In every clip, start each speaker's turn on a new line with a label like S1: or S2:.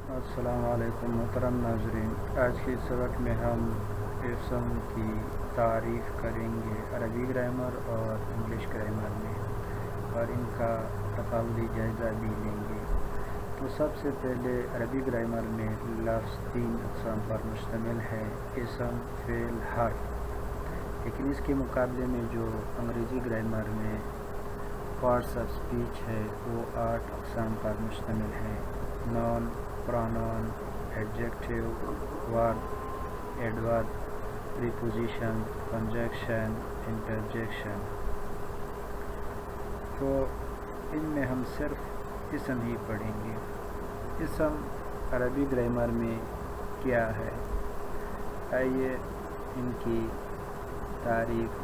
S1: السلام علیکم محترم ناظرین، آج کے سبق میں ہم اسم کی تعریف کریں گے عربی گرامر اور انگلش گرامر میں، اور ان کا تقابلی جائزہ بھی لیں گے۔ تو سب سے پہلے عربی گرامر میں لفظ 3 اقسام پر مشتمل ہے: اسم، فعل، حرف۔ لیکن اس کے مقابلے میں جو انگریزی گرامر میں پارٹس آف اسپیچ ہے وہ 8 اقسام پر مشتمل ہے: نون، پرونون، ایڈجیکٹیو، ورب، ایڈورب، پریپوزیشن، کنجنکشن، انٹرجیکشن۔ تو ان میں ہم صرف اسم ہی پڑھیں گے۔ اسم عربی گرامر میں کیا ہے؟ آئیے ان کی تعریف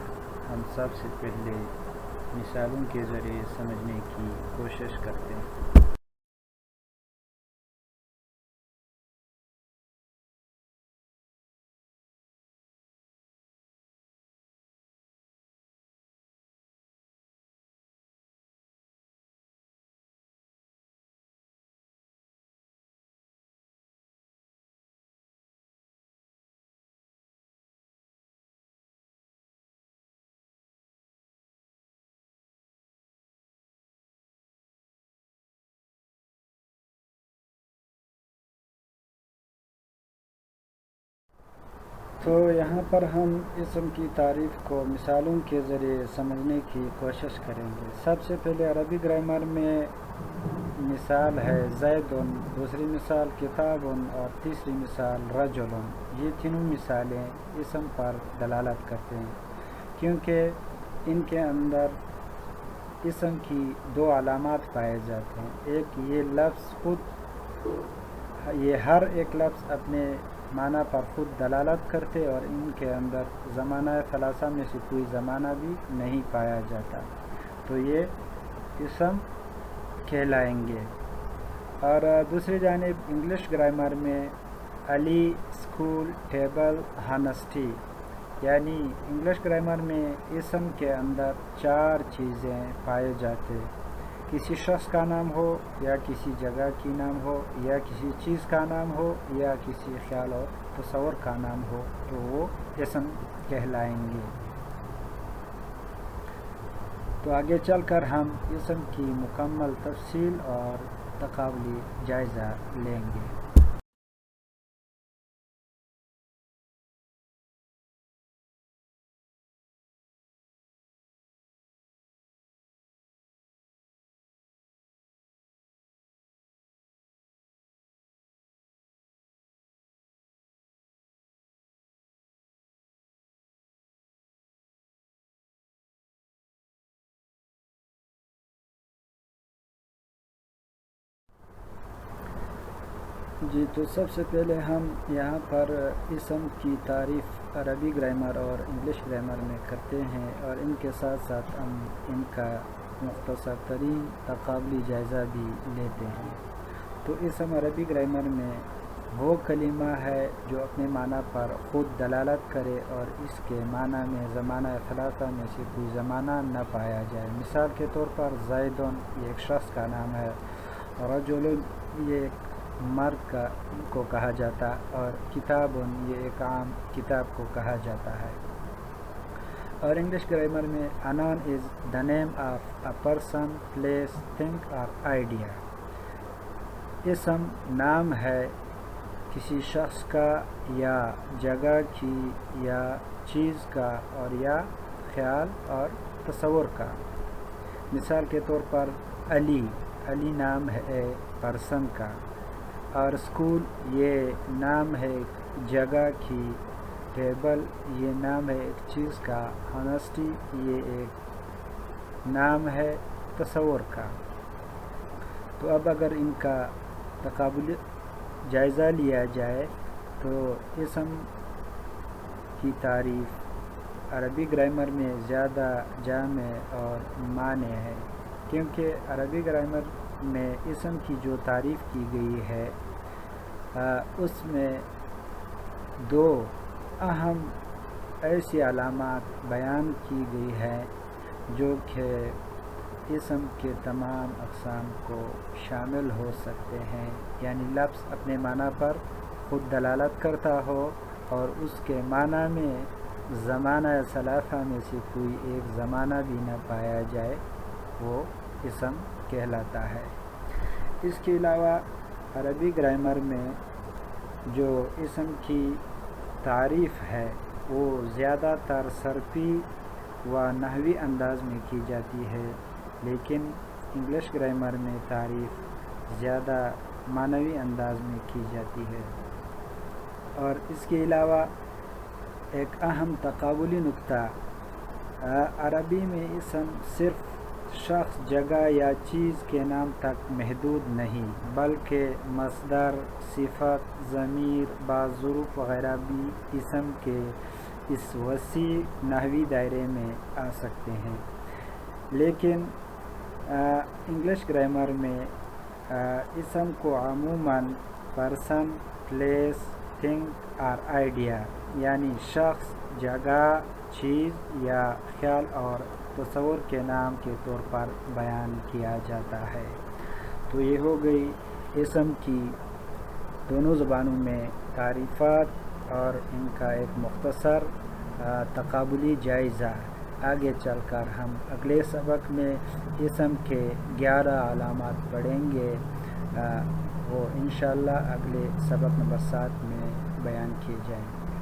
S1: ہم سب سے پہلے مثالوں کے ذریعے سمجھنے کی کوشش کرتے ہیں۔ تو یہاں پر ہم اسم کی تعریف کو مثالوں کے ذریعے سمجھنے کی کوشش کریں گے۔ سب سے پہلے عربی گرامر میں مثال ہے زیدن، دوسری مثال کتابن، اور تیسری مثال رجلن۔ یہ تینوں مثالیں اسم پر دلالت کرتے ہیں، کیونکہ ان کے اندر اسم کی 2 علامات پائے جاتے ہیں۔ ایک یہ لفظ خود، یہ ہر ایک لفظ اپنے معنی پر خود دلالت کرتے، اور ان کے اندر زمانہ ثلاثہ میں سے کوئی زمانہ بھی نہیں پایا جاتا، تو یہ اسم کہلائیں گے۔ اور دوسری جانب انگلش گرامر میں علی، اسکول، ٹیبل، ہانسٹی، یعنی انگلش گرامر میں اسم کے اندر 4 چیزیں پائے جاتے: کسی شخص کا نام ہو، یا کسی جگہ کی نام ہو، یا کسی چیز کا نام ہو، یا کسی خیال اور تصور کا نام ہو، تو وہ اسم کہلائیں گے۔ تو آگے چل کر ہم اسم کی مکمل تفصیل اور تقابلی جائزہ لیں گے۔ جی، تو سب سے پہلے ہم یہاں پر اسم کی تعریف عربی گرامر اور انگلش گرامر میں کرتے ہیں، اور ان کے ساتھ ساتھ ہم ان کا مختصر ترین تقابلی جائزہ بھی لیتے ہیں۔ تو اسم عربی گرامر میں وہ کلمہ ہے جو اپنے معنی پر خود دلالت کرے اور اس کے معنی میں زمانہ ثلاثہ میں سے کوئی زمانہ نہ پایا جائے۔ مثال کے طور پر زیدن یہ ایک شخص کا نام ہے، رجل یہ ایک مرد کو کہا جاتا، اور کتابن یہ ایک عام کتاب کو کہا جاتا ہے۔ اور انگلش گرامر میں a noun is the name of a person, place, thing or idea۔ اسم نام ہے کسی شخص کا، یا جگہ کی، یا چیز کا، اور یا خیال اور تصور کا۔ مثال کے طور پر علی نام ہے پرسن کا، اور اسکول یہ نام ہے جگہ کی، ٹیبل یہ نام ہے ایک چیز کا، ہانسٹی یہ ایک نام ہے تصور کا۔ تو اب اگر ان کا تقابل جائزہ لیا جائے تو اسم کی تعریف عربی گرامر میں زیادہ جامع اور معنی ہے، کیونکہ عربی گرامر میں اسم کی جو تعریف کی گئی ہے اس میں 2 اہم ایسی علامات بیان کی گئی ہیں جو کہ اسم کے تمام اقسام کو شامل ہو سکتے ہیں، یعنی لفظ اپنے معنی پر خود دلالت کرتا ہو اور اس کے معنی میں زمانہ ثلاثہ میں سے کوئی ایک زمانہ بھی نہ پایا جائے، وہ اسم کہلاتا ہے۔ اس کے علاوہ عربی گرامر میں جو اسم کی تعریف ہے وہ زیادہ تر صرفی و نحوی انداز میں کی جاتی ہے، لیکن انگلش گرامر میں تعریف زیادہ معنوی انداز میں کی جاتی ہے۔ اور اس کے علاوہ ایک اہم تقابلی نکتہ، عربی میں اسم صرف شخص، جگہ یا چیز کے نام تک محدود نہیں، بلکہ مصدر، صفت، ضمیر، بعض ظروف وغیرہ بھی اسم کے اس وسیع نحوی دائرے میں آ سکتے ہیں۔ لیکن انگلش گرامر میں اسم کو عموماً پرسن، پلیس، تھنگ اور آئیڈیا، یعنی شخص، جگہ، چیز یا خیال اور تصور کے نام کے طور پر بیان کیا جاتا ہے۔ تو یہ ہو گئی اسم کی دونوں زبانوں میں تعریفات اور ان کا ایک مختصر تقابلی جائزہ۔ آگے چل کر ہم اگلے سبق میں اسم کے 11 علامات پڑھیں گے، وہ انشاءاللہ اگلے سبق نمبر 7 میں بیان کیے جائیں گے۔